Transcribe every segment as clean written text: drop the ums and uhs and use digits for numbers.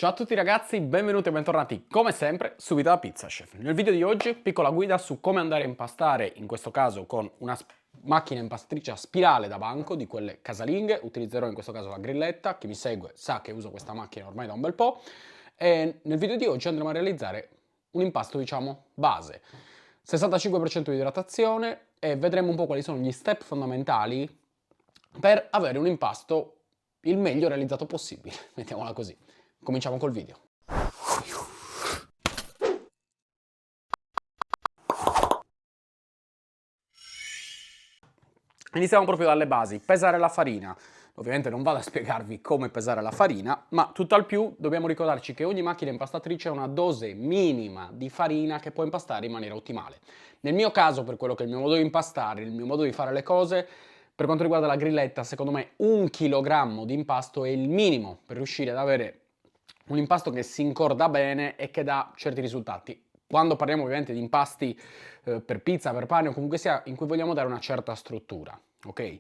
Ciao a tutti ragazzi, benvenuti e bentornati come sempre su Vita da Pizza Chef. Nel video di oggi piccola guida su come andare a impastare, in questo caso con una macchina impastatrice a spirale da banco di quelle casalinghe. Utilizzerò in questo caso la grilletta, chi mi segue sa che uso questa macchina ormai da un bel po'. E nel video di oggi andremo a realizzare un impasto diciamo base, 65% di idratazione e vedremo un po' quali sono gli step fondamentali per avere un impasto il meglio realizzato possibile, mettiamola così. Cominciamo col video. Iniziamo proprio dalle basi, pesare la farina. Ovviamente non vado a spiegarvi come pesare la farina, ma tutt'al più dobbiamo ricordarci che ogni macchina impastatrice ha una dose minima di farina che può impastare in maniera ottimale. Nel mio caso, per quello che è il mio modo di impastare, il mio modo di fare le cose, per quanto riguarda la grilletta, secondo me 1 chilogrammo di impasto è il minimo per riuscire ad avere un impasto che si incorda bene e che dà certi risultati. Quando parliamo ovviamente di impasti per pizza, per pane o comunque sia in cui vogliamo dare una certa struttura, ok?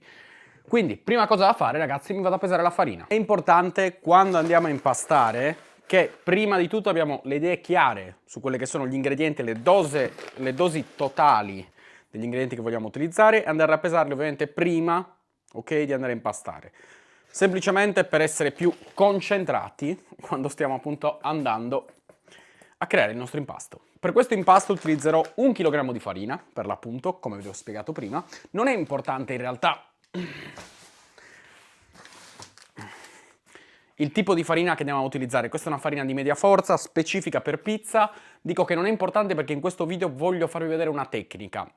Quindi, prima cosa da fare ragazzi, mi vado a pesare la farina. È importante quando andiamo a impastare che prima di tutto abbiamo le idee chiare su quelle che sono gli ingredienti, le dosi totali degli ingredienti che vogliamo utilizzare e andare a pesarli ovviamente prima, ok, di andare a impastare. Semplicemente per essere più concentrati quando stiamo appunto andando a creare il nostro impasto. Per questo impasto utilizzerò 1 chilogrammo di farina, per l'appunto, come vi ho spiegato prima. Non è importante in realtà il tipo di farina che andiamo a utilizzare. Questa è una farina di media forza, specifica per pizza. Dico che non è importante perché in questo video voglio farvi vedere una tecnica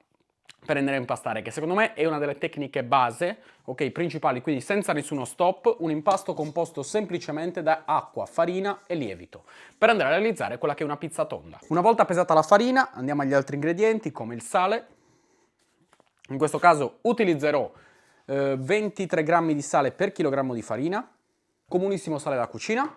per andare a impastare, che secondo me è una delle tecniche base, ok, principali, quindi senza nessuno stop, un impasto composto semplicemente da acqua, farina e lievito, per andare a realizzare quella che è una pizza tonda. Una volta pesata la farina, andiamo agli altri ingredienti, come il sale. In questo caso utilizzerò 23 grammi di sale per chilogrammo di farina, comunissimo sale da cucina.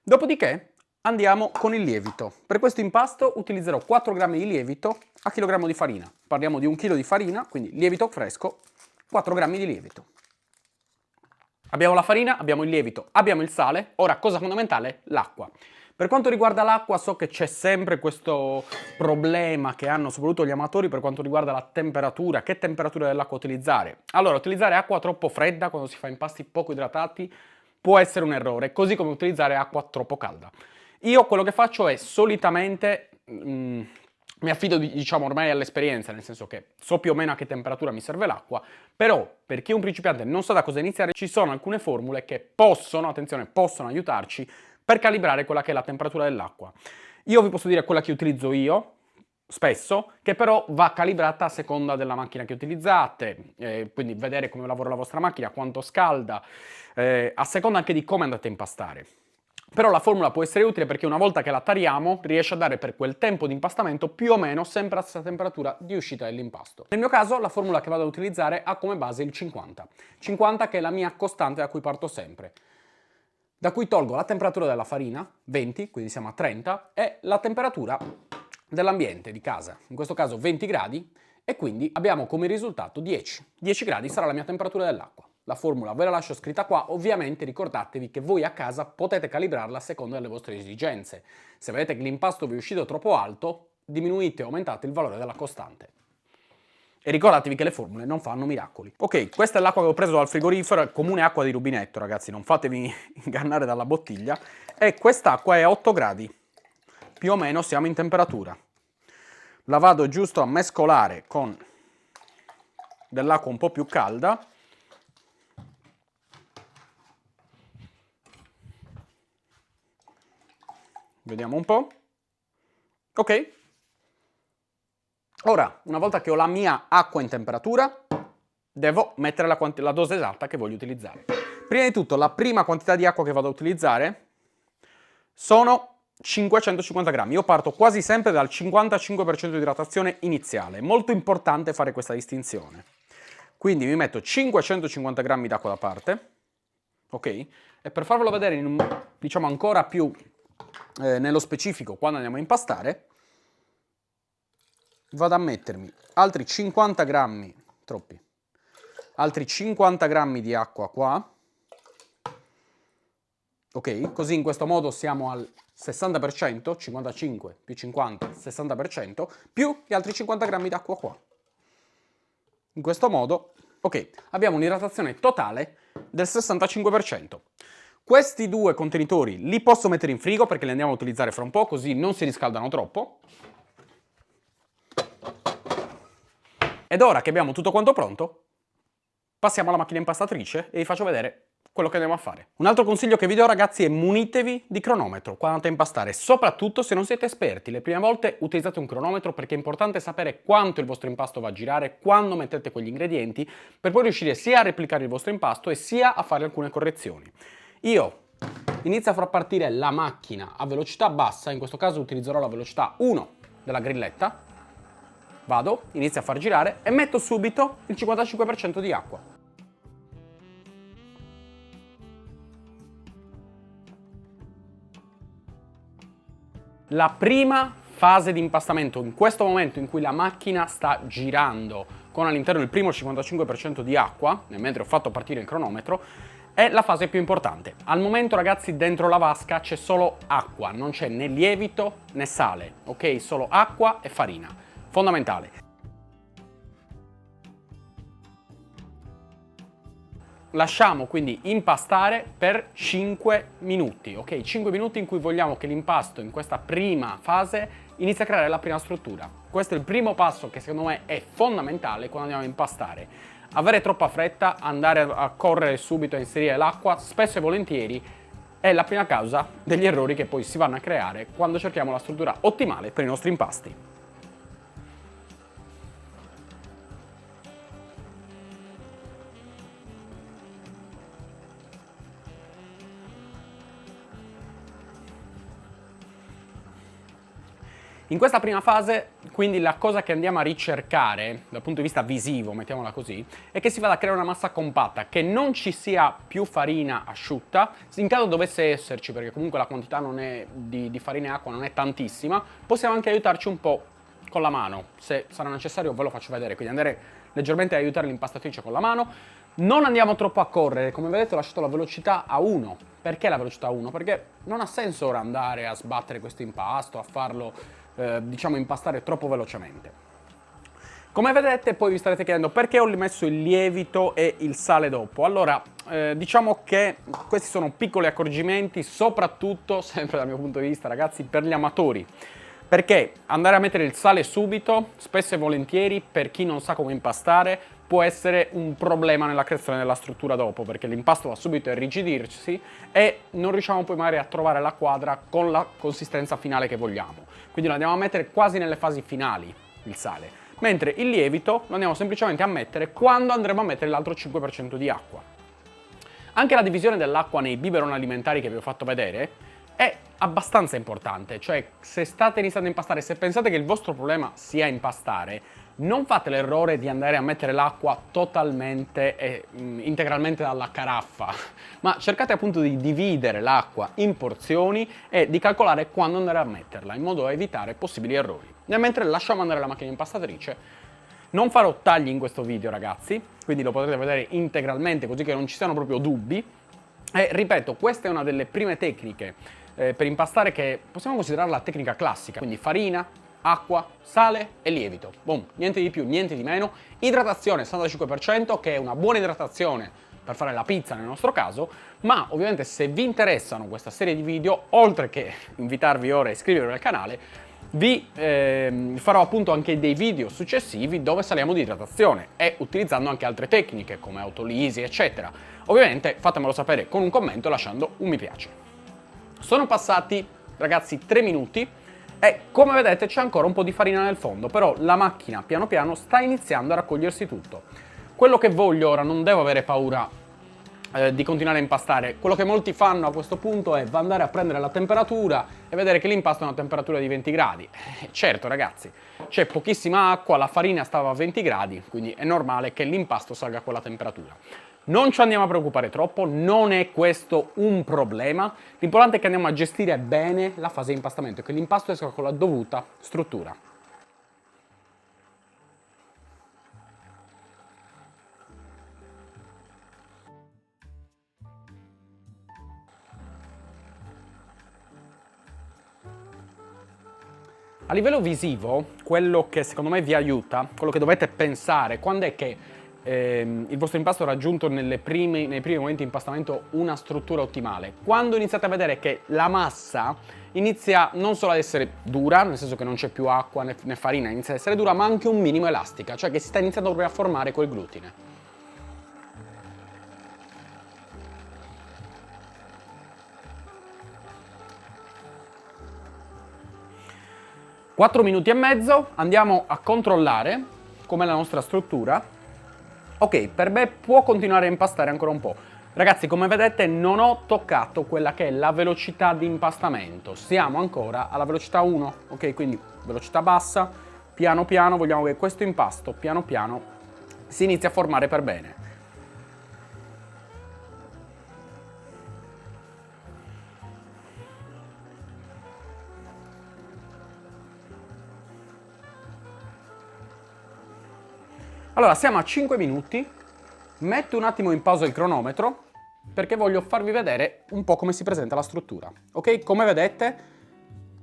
Dopodiché andiamo con il lievito. Per questo impasto utilizzerò 4 grammi di lievito a chilogrammo di farina. Parliamo di 1 chilo di farina, quindi lievito fresco, 4 grammi di lievito. Abbiamo la farina, abbiamo il lievito, abbiamo il sale. Ora, cosa fondamentale? L'acqua. Per quanto riguarda l'acqua, so che c'è sempre questo problema che hanno soprattutto gli amatori per quanto riguarda la temperatura. Che temperatura dell'acqua utilizzare? Allora, utilizzare acqua troppo fredda quando si fa impasti poco idratati può essere un errore, così come utilizzare acqua troppo calda. Io quello che faccio è solitamente mi affido diciamo ormai all'esperienza, nel senso che so più o meno a che temperatura mi serve l'acqua, però per chi è un principiante e non sa da cosa iniziare ci sono alcune formule che possono, attenzione, possono aiutarci per calibrare quella che è la temperatura dell'acqua. Io vi posso dire quella che utilizzo io, spesso, che però va calibrata a seconda della macchina che utilizzate, quindi vedere come lavora la vostra macchina, quanto scalda, a seconda anche di come andate a impastare. Però la formula può essere utile perché una volta che la tariamo riesce a dare per quel tempo di impastamento più o meno sempre la stessa temperatura di uscita dell'impasto. Nel mio caso la formula che vado ad utilizzare ha come base il 50. 50 che è la mia costante da cui parto sempre. Da cui tolgo la temperatura della farina, 20, quindi siamo a 30, e la temperatura dell'ambiente di casa, in questo caso 20 gradi, e quindi abbiamo come risultato 10. 10 gradi sarà la mia temperatura dell'acqua. La formula ve la lascio scritta qua, ovviamente ricordatevi che voi a casa potete calibrarla a seconda delle vostre esigenze. Se vedete che l'impasto vi è uscito troppo alto, diminuite o aumentate il valore della costante. E ricordatevi che le formule non fanno miracoli. Ok, questa è l'acqua che ho preso dal frigorifero, è comune acqua di rubinetto, ragazzi, non fatevi ingannare dalla bottiglia. E quest'acqua è a 8 gradi, più o meno siamo in temperatura. La vado giusto a mescolare con dell'acqua un po' più calda. Vediamo un po'. Ok. Ora, una volta che ho la mia acqua in temperatura, devo mettere la dose esatta che voglio utilizzare. Prima di tutto, la prima quantità di acqua che vado a utilizzare sono 550 grammi. Io parto quasi sempre dal 55% di idratazione iniziale. È molto importante fare questa distinzione. Quindi mi metto 550 grammi d'acqua da parte, ok? E per farvelo vedere diciamo ancora più nello specifico quando andiamo a impastare, vado a mettermi altri 50 grammi, troppi, altri 50 grammi di acqua qua, ok? Così in questo modo siamo al 60%, 55 più 50, 60%, più gli altri 50 grammi d'acqua qua. In questo modo, ok, abbiamo un'idratazione totale del 65%. Questi due contenitori li posso mettere in frigo perché li andiamo a utilizzare fra un po', così non si riscaldano troppo. Ed ora che abbiamo tutto quanto pronto, passiamo alla macchina impastatrice e vi faccio vedere quello che andiamo a fare. Un altro consiglio che vi do, ragazzi, è munitevi di cronometro quando andate a impastare, soprattutto se non siete esperti. Le prime volte utilizzate un cronometro perché è importante sapere quanto il vostro impasto va a girare, quando mettete quegli ingredienti, per poi riuscire sia a replicare il vostro impasto e sia a fare alcune correzioni. Io inizio a far partire la macchina a velocità bassa, in questo caso utilizzerò la velocità 1 della grilletta. Vado, inizio a far girare e metto subito il 55% di acqua. La prima fase di impastamento, in questo momento in cui la macchina sta girando con all'interno il primo 55% di acqua, mentre ho fatto partire il cronometro, è la fase più importante. Al momento, ragazzi, dentro la vasca c'è solo acqua, non c'è né lievito né sale, ok? Solo acqua e farina. Fondamentale. Lasciamo quindi impastare per 5 minuti, ok? 5 minuti in cui vogliamo che l'impasto in questa prima fase inizi a creare la prima struttura. Questo è il primo passo che secondo me è fondamentale quando andiamo a impastare. Avere troppa fretta, andare a correre subito a inserire l'acqua, spesso e volentieri è la prima causa degli errori che poi si vanno a creare quando cerchiamo la struttura ottimale per i nostri impasti. In questa prima fase, quindi, la cosa che andiamo a ricercare, dal punto di vista visivo, mettiamola così, è che si vada a creare una massa compatta, che non ci sia più farina asciutta. In caso dovesse esserci, perché comunque la quantità non è di farina e acqua non è tantissima, possiamo anche aiutarci un po' con la mano. Se sarà necessario ve lo faccio vedere, quindi andare leggermente ad aiutare l'impastatrice con la mano. Non andiamo troppo a correre, come vedete ho lasciato la velocità a 1. Perché la velocità a 1? Perché non ha senso ora andare a sbattere questo impasto, a farlo diciamo impastare troppo velocemente. Come vedete poi vi starete chiedendo perché ho messo il lievito e il sale dopo. Allora, diciamo che questi sono piccoli accorgimenti, soprattutto, sempre dal mio punto di vista ragazzi, per gli amatori. Perché andare a mettere il sale subito, spesso e volentieri, per chi non sa come impastare, può essere un problema nella creazione della struttura dopo, perché l'impasto va subito a irrigidirsi e non riusciamo poi magari a trovare la quadra con la consistenza finale che vogliamo. Quindi lo andiamo a mettere quasi nelle fasi finali, il sale. Mentre il lievito lo andiamo semplicemente a mettere quando andremo a mettere l'altro 5% di acqua. Anche la divisione dell'acqua nei biberon alimentari che vi ho fatto vedere è abbastanza importante, cioè se state iniziando a impastare, se pensate che il vostro problema sia impastare, non fate l'errore di andare a mettere l'acqua totalmente e integralmente dalla caraffa, ma cercate appunto di dividere l'acqua in porzioni e di calcolare quando andare a metterla, in modo da evitare possibili errori. Nel mentre lasciamo andare la macchina impastatrice, non farò tagli in questo video ragazzi, quindi lo potrete vedere integralmente così che non ci siano proprio dubbi. E ripeto, questa è una delle prime tecniche per impastare che possiamo considerare la tecnica classica, quindi farina, acqua, sale e lievito. Boom, niente di più, niente di meno. Idratazione 65%, che è una buona idratazione per fare la pizza nel nostro caso, ma ovviamente se vi interessano questa serie di video, oltre che invitarvi ora a iscrivervi al canale, vi farò appunto anche dei video successivi dove saliamo di idratazione e utilizzando anche altre tecniche come autolisi eccetera. Ovviamente fatemelo sapere con un commento lasciando un mi piace. Sono passati ragazzi 3 minuti e come vedete c'è ancora un po' di farina nel fondo, però la macchina piano piano sta iniziando a raccogliersi tutto. Quello che voglio ora, non devo avere paura di continuare a impastare. Quello che molti fanno a questo punto è andare a prendere la temperatura e vedere che l'impasto è a una temperatura di 20 gradi. Certo ragazzi, c'è pochissima acqua, la farina stava a 20 gradi, quindi è normale che l'impasto salga a quella temperatura. Non ci andiamo a preoccupare troppo, non è questo un problema. L'importante è che andiamo a gestire bene la fase di impastamento e che l'impasto esca con la dovuta struttura. A livello visivo, quello che secondo me vi aiuta, quello che dovete pensare, quando è che il vostro impasto ha raggiunto nei primi momenti di impastamento una struttura ottimale, quando iniziate a vedere che la massa inizia non solo ad essere dura, nel senso che non c'è più acqua né farina, inizia ad essere dura, ma anche un minimo elastica, cioè che si sta iniziando proprio a formare quel glutine. Quattro minuti e mezzo, andiamo a controllare com'è la nostra struttura. Ok, per me può continuare a impastare ancora un po'. Ragazzi, come vedete non ho toccato quella che è la velocità di impastamento. Siamo ancora alla velocità 1, ok? Quindi velocità bassa, piano piano vogliamo che questo impasto piano piano si inizi a formare per bene. Allora, siamo a 5 minuti, metto un attimo in pausa il cronometro perché voglio farvi vedere un po' come si presenta la struttura. Ok? Come vedete,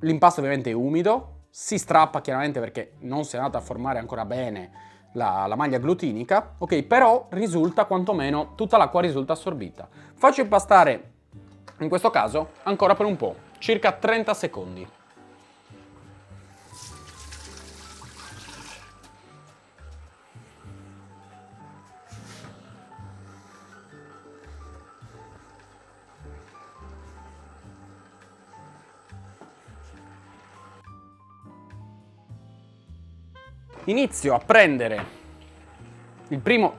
l'impasto ovviamente è umido, si strappa chiaramente perché non si è andata a formare ancora bene la maglia glutinica, ok? Però risulta quantomeno, tutta l'acqua risulta assorbita. Faccio impastare, in questo caso, ancora per un po', circa 30 secondi. Inizio a prendere il primo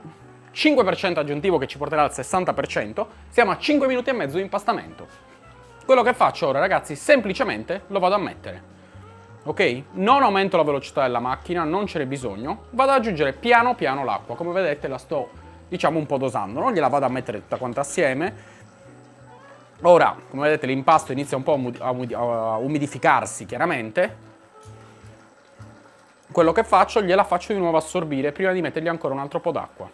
5% aggiuntivo che ci porterà al 60%, siamo a 5 minuti e mezzo di impastamento. Quello che faccio ora, ragazzi, semplicemente lo vado a mettere. Ok? Non aumento la velocità della macchina, non ce n'è bisogno. Vado ad aggiungere piano piano l'acqua. Come vedete la sto, diciamo, un po' dosando. Non gliela vado a mettere tutta quanta assieme. Ora, come vedete, l'impasto inizia un po' a umidificarsi, chiaramente. Quello che faccio, gliela faccio di nuovo assorbire prima di mettergli ancora un altro po' d'acqua.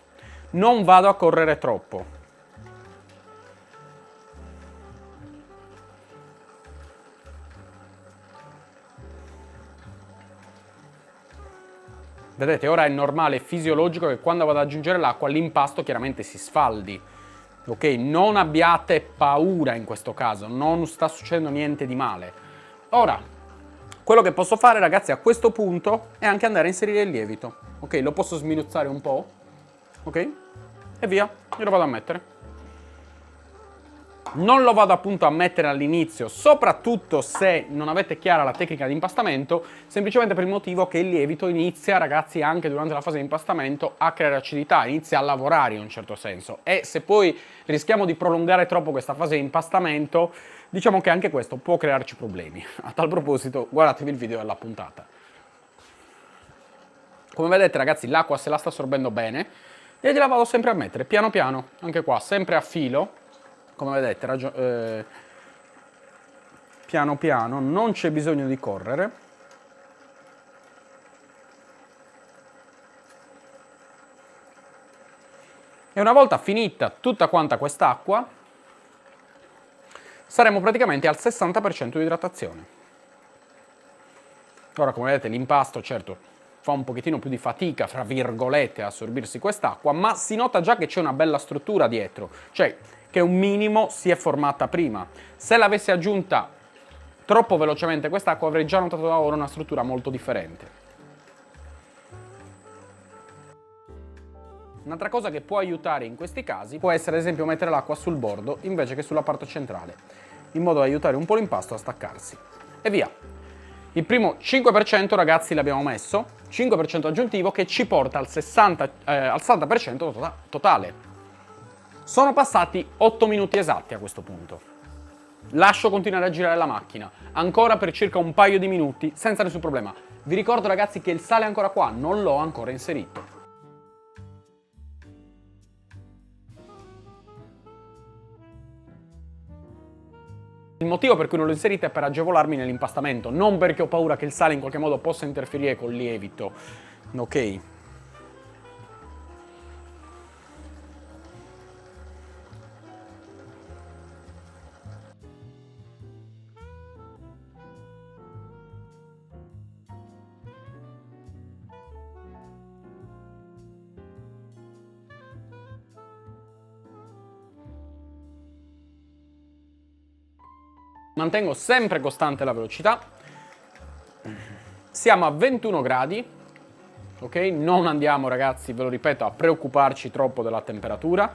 Non vado a correre troppo. Vedete, ora è normale, è fisiologico che quando vado ad aggiungere l'acqua l'impasto chiaramente si sfaldi. Ok? Non abbiate paura in questo caso, non sta succedendo niente di male. Ora, quello che posso fare, ragazzi, a questo punto è anche andare a inserire il lievito. Ok? Lo posso sminuzzare un po'. Ok? E via, io lo vado a mettere. Non lo vado appunto a mettere all'inizio, soprattutto se non avete chiara la tecnica di impastamento, semplicemente per il motivo che il lievito inizia, ragazzi, anche durante la fase di impastamento a creare acidità, inizia a lavorare in un certo senso. E se poi rischiamo di prolungare troppo questa fase di impastamento, diciamo che anche questo può crearci problemi. A tal proposito, guardatevi il video della puntata. Come vedete, ragazzi, l'acqua se la sta assorbendo bene e gliela vado sempre a mettere piano piano, anche qua, sempre a filo. Come vedete, piano piano, non c'è bisogno di correre. E una volta finita tutta quanta quest'acqua, saremo praticamente al 60% di idratazione. Ora, come vedete, l'impasto, certo, fa un pochettino più di fatica, fra virgolette, a assorbirsi quest'acqua, ma si nota già che c'è una bella struttura dietro, cioè che un minimo si è formata prima. Se l'avessi aggiunta troppo velocemente quest'acqua avrei già notato da ora una struttura molto differente. Un'altra cosa che può aiutare in questi casi può essere ad esempio mettere l'acqua sul bordo invece che sulla parte centrale, in modo da aiutare un po' l'impasto a staccarsi. E via. Il primo 5% ragazzi l'abbiamo messo, 5% aggiuntivo che ci porta al 60% totale. Sono passati 8 minuti esatti a questo punto. Lascio continuare a girare la macchina, ancora per circa un paio di minuti, senza nessun problema. Vi ricordo ragazzi che il sale è ancora qua, non l'ho ancora inserito. Il motivo per cui non lo inserite è per agevolarmi nell'impastamento, non perché ho paura che il sale in qualche modo possa interferire col lievito. Ok? Mantengo sempre costante la velocità. Siamo a 21 gradi, ok? Non andiamo, ragazzi, ve lo ripeto, a preoccuparci troppo della temperatura.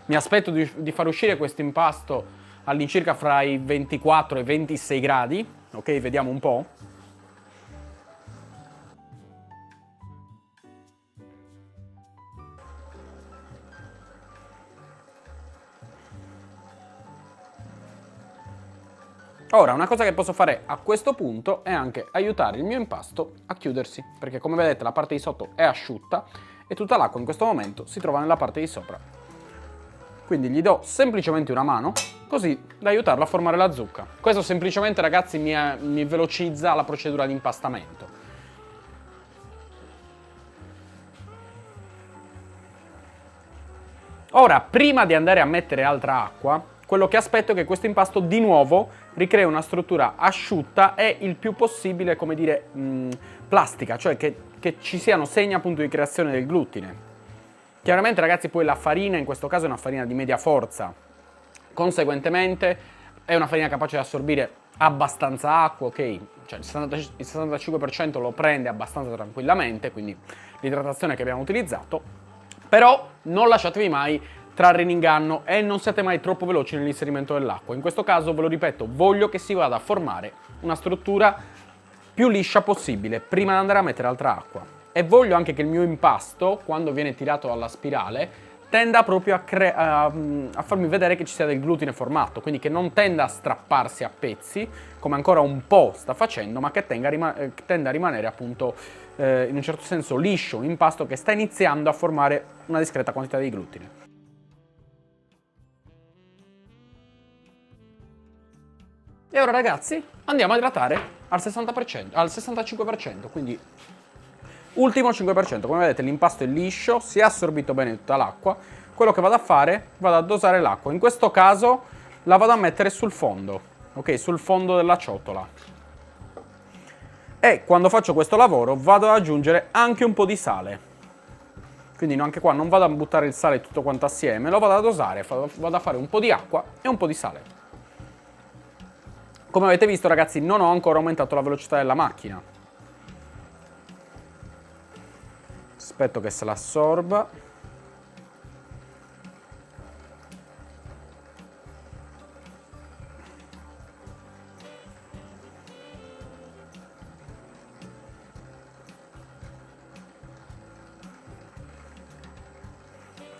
Mi aspetto di far uscire questo impasto all'incirca fra i 24 e i 26 gradi, ok? Vediamo un po'. Ora, una cosa che posso fare a questo punto è anche aiutare il mio impasto a chiudersi, perché come vedete la parte di sotto è asciutta e tutta l'acqua in questo momento si trova nella parte di sopra. Quindi gli do semplicemente una mano, così da aiutarlo a formare la zucca. Questo semplicemente, ragazzi, mi velocizza la procedura di impastamento. Ora, prima di andare a mettere altra acqua, quello che aspetto è che questo impasto di nuovo ricrei una struttura asciutta e il più possibile, come dire, plastica, cioè che ci siano segni appunto di creazione del glutine. Chiaramente, ragazzi, poi la farina in questo caso è una farina di media forza, conseguentemente è una farina capace di assorbire abbastanza acqua, ok? Cioè il 65% lo prende abbastanza tranquillamente, quindi l'idratazione che abbiamo utilizzato. Però non lasciatevi mai trarre in inganno e non siate mai troppo veloci nell'inserimento dell'acqua. In questo caso, ve lo ripeto, voglio che si vada a formare una struttura più liscia possibile prima di andare a mettere altra acqua. E voglio anche che il mio impasto, quando viene tirato alla spirale, tenda proprio a farmi vedere che ci sia del glutine formato, quindi che non tenda a strapparsi a pezzi, come ancora un po' sta facendo, ma che tenda a rimanere appunto in un certo senso liscio, un impasto che sta iniziando a formare una discreta quantità di glutine. E ora, ragazzi, andiamo a idratare al 60%, al 65%, quindi ultimo 5%. Come vedete l'impasto è liscio, si è assorbito bene tutta l'acqua. Quello che vado a fare, vado a dosare l'acqua. In questo caso la vado a mettere sul fondo, ok? Sul fondo della ciotola. E quando faccio questo lavoro vado ad aggiungere anche un po' di sale. Quindi anche qua non vado a buttare il sale tutto quanto assieme, lo vado a dosare, vado a fare un po' di acqua e un po' di sale. Come avete visto, ragazzi, non ho ancora aumentato la velocità della macchina. Aspetto che se l'assorba.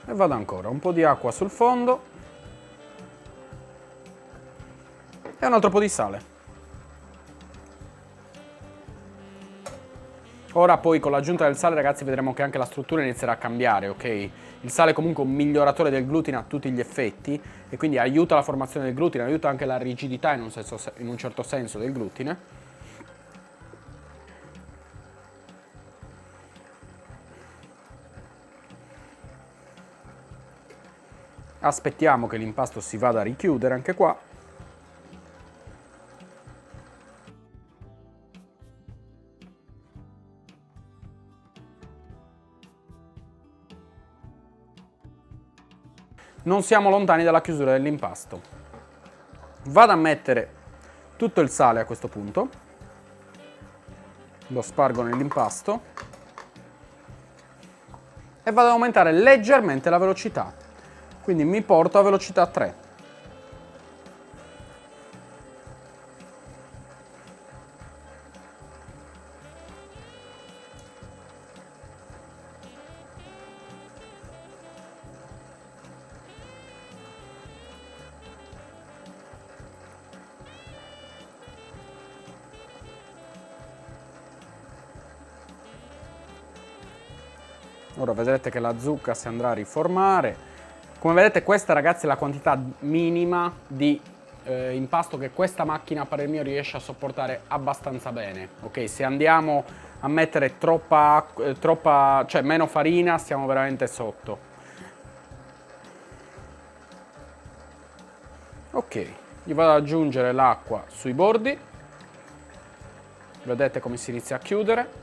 E vado ancora, un po' di acqua sul fondo e un altro po' di sale. Ora poi con l'aggiunta del sale, ragazzi, vedremo che anche la struttura inizierà a cambiare, ok? Il sale è comunque un miglioratore del glutine a tutti gli effetti e quindi aiuta la formazione del glutine, aiuta anche la rigidità in un certo senso del glutine. Aspettiamo che l'impasto si vada a richiudere anche qua. Non siamo lontani dalla chiusura dell'impasto. Vado a mettere tutto il sale a questo punto. Lo spargo nell'impasto. E vado ad aumentare leggermente la velocità. Quindi mi porto a velocità 3. Ora vedrete che la zucca si andrà a riformare. Come vedete questa, ragazzi, è la quantità minima di impasto che questa macchina, a parer mio, riesce a sopportare abbastanza bene. Ok, se andiamo a mettere cioè meno farina, stiamo veramente sotto. Ok, gli vado ad aggiungere l'acqua sui bordi. Vedete come si inizia a chiudere.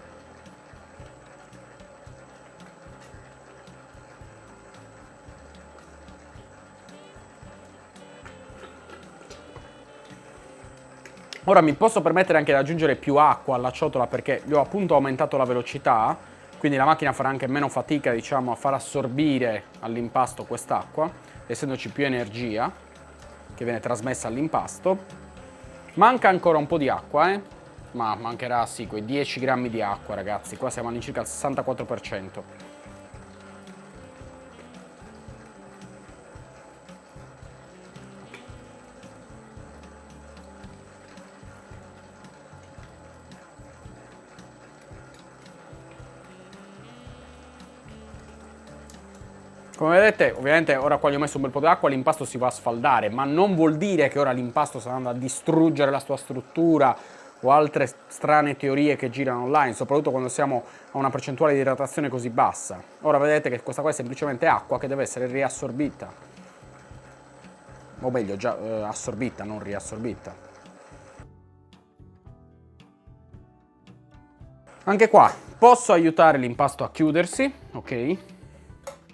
Ora mi posso permettere anche di aggiungere più acqua alla ciotola perché gli ho appunto aumentato la velocità, quindi la macchina farà anche meno fatica, diciamo, a far assorbire all'impasto quest'acqua, essendoci più energia che viene trasmessa all'impasto. Manca ancora un po' di acqua, ma mancherà sì quei 10 grammi di acqua, ragazzi. Qua siamo all'incirca al 64%. Come vedete, ovviamente ora qua gli ho messo un bel po' d'acqua, l'impasto si va a sfaldare, ma non vuol dire che ora l'impasto sta andando a distruggere la sua struttura o altre strane teorie che girano online, soprattutto quando siamo a una percentuale di idratazione così bassa. Ora vedete che questa qua è semplicemente acqua che deve essere riassorbita. O meglio, già assorbita, non riassorbita. Anche qua posso aiutare l'impasto a chiudersi, ok?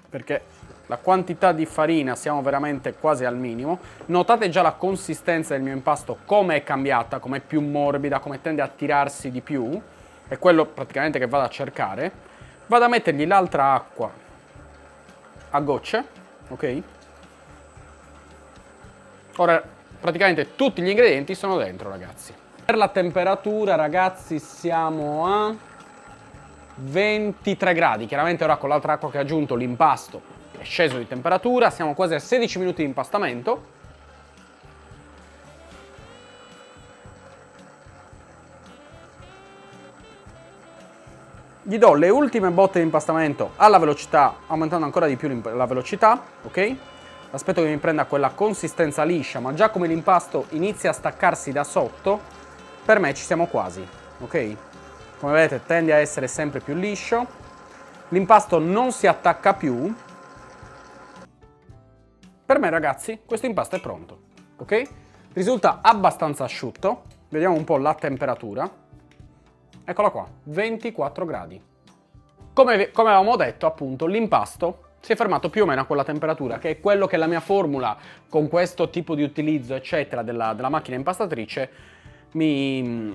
Perché la quantità di farina siamo veramente quasi al minimo. Notate già la consistenza del mio impasto come è cambiata, come è più morbida, come tende a tirarsi di più. È quello praticamente che vado a cercare. Vado a mettergli l'altra acqua a gocce, ok? Ora praticamente tutti gli ingredienti sono dentro, ragazzi. Per la temperatura, ragazzi, siamo a 23 gradi. Chiaramente ora con l'altra acqua che ho aggiunto l'impasto è sceso di temperatura, siamo quasi a 16 minuti di impastamento. Gli do le ultime botte di impastamento alla velocità, aumentando ancora di più la velocità, ok? Aspetto che mi prenda quella consistenza liscia, ma già come l'impasto inizia a staccarsi da sotto, per me ci siamo quasi, ok? Come vedete tende a essere sempre più liscio, l'impasto non si attacca più. Per me, ragazzi, questo impasto è pronto, ok? Risulta abbastanza asciutto. Vediamo un po' la temperatura. Eccola qua, 24 gradi. Come avevamo detto, appunto, l'impasto si è fermato più o meno a quella temperatura, che è quello che la mia formula, con questo tipo di utilizzo, eccetera, della macchina impastatrice, mi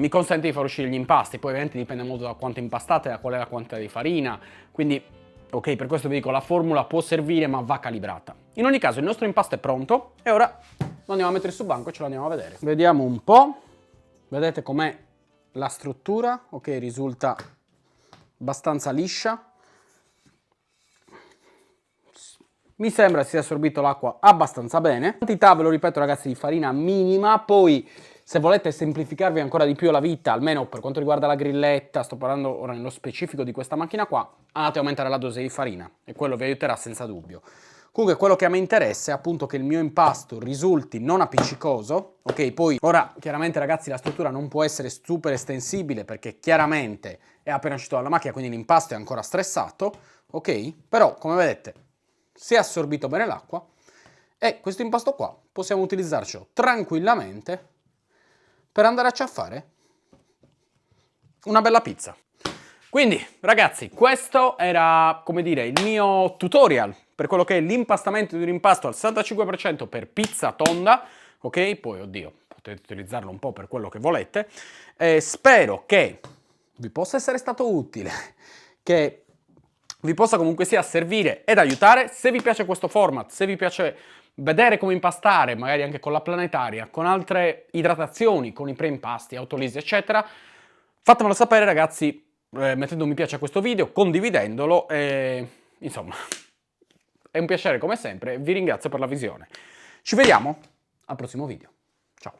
consente di far uscire gli impasti. Poi ovviamente dipende molto da quanto impastate, da qual è la quantità di farina, quindi ok, per questo vi dico, la formula può servire ma va calibrata. In ogni caso il nostro impasto è pronto e ora lo andiamo a mettere sul banco e ce lo andiamo a vedere. Vediamo un po', vedete com'è la struttura, ok, risulta abbastanza liscia. Mi sembra sia assorbito l'acqua abbastanza bene. Quantità, ve lo ripeto ragazzi, di farina minima, poi se volete semplificarvi ancora di più la vita, almeno per quanto riguarda la grilletta, sto parlando ora nello specifico di questa macchina qua, andate a aumentare la dose di farina e quello vi aiuterà senza dubbio. Comunque quello che a me interessa è appunto che il mio impasto risulti non appiccicoso, ok? Poi ora chiaramente ragazzi la struttura non può essere super estensibile perché chiaramente è appena uscito dalla macchina, quindi l'impasto è ancora stressato, ok? Però come vedete si è assorbito bene l'acqua e questo impasto qua possiamo utilizzarlo tranquillamente per andare a ciaffare una bella pizza. Quindi ragazzi, questo era, come dire, il mio tutorial per quello che è l'impastamento di un impasto al 65% per pizza tonda, ok? Poi, oddio, potete utilizzarlo un po' per quello che volete. Spero che vi possa essere stato utile, che vi possa comunque sia servire ed aiutare. Se vi piace questo format, se vi piace vedere come impastare, magari anche con la planetaria, con altre idratazioni, con i preimpasti, autolisi, eccetera, fatemelo sapere ragazzi, mettendo un mi piace a questo video, condividendolo e insomma è un piacere come sempre, vi ringrazio per la visione. Ci vediamo al prossimo video. Ciao!